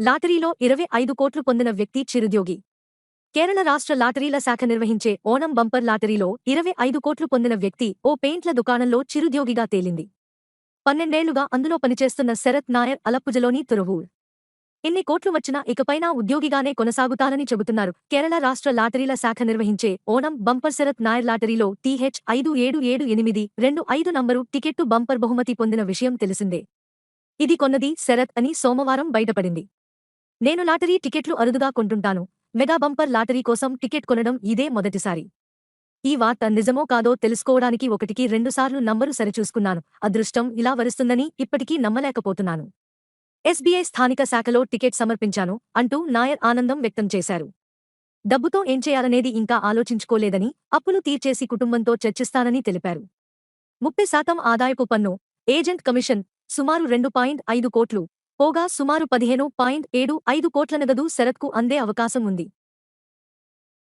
లాటరీలో 25 కోట్లు పొందిన వ్యక్తి చిరుద్యోగి. కేరళ రాష్ట్ర లాటరీల శాఖ నిర్వహించే ఓణం బంపర్ లాటరీలో 25 కోట్లు పొందిన వ్యక్తి ఓ పెయింట్ల దుకాణంలో చిరుద్యోగిగా తేలింది. 12 ఏళ్లుగా అందులో పనిచేస్తున్న శరత్ నాయర్ అలప్పుజలోని తురవూర్. ఎన్ని కోట్లు వచ్చినా ఇకపైనా ఉద్యోగిగానే కొనసాగుతానని చెబుతున్నారు. కేరళ రాష్ట్ర లాటరీల శాఖ నిర్వహించే ఓణం బంపర్ శరత్ నాయర్ లాటరీలో TH577725 నంబరు టికెట్టు బంపర్ బహుమతి పొందిన విషయం తెలిసిందే. ఇది కొన్నది శరత్ అని సోమవారం బయటపడింది. నేను లాటరీ టికెట్లు అరుదుగా కొంటుంటాను. మెగా బంపర్ లాటరీ కోసం టికెట్ కొనడం ఇదే మొదటిసారి. ఈ వార్త నిజమో కాదో తెలుసుకోవడానికి 1కి 2 సార్లు నంబరు సరిచూసుకున్నాను. అదృష్టం ఇలా వరుస్తుందని ఇప్పటికీ నమ్మలేకపోతున్నాను. ఎస్బీఐ స్థానిక శాఖలో టికెట్ సమర్పించాను అంటూ నాయర్ ఆనందం వ్యక్తం చేశారు. డబ్బుతో ఏం చేయాలనేది ఇంకా ఆలోచించుకోలేదని, అప్పులు తీర్చేసి కుటుంబంతో చర్చిస్తానని తెలిపారు. 30% ఆదాయపు పన్ను, ఏజెంట్ కమిషన్, సుమారు 2.5 కోట్లు, పోగా సుమారు 15.75 కోట్ల నగదు శరత్కు అందే అవకాశం ఉంది.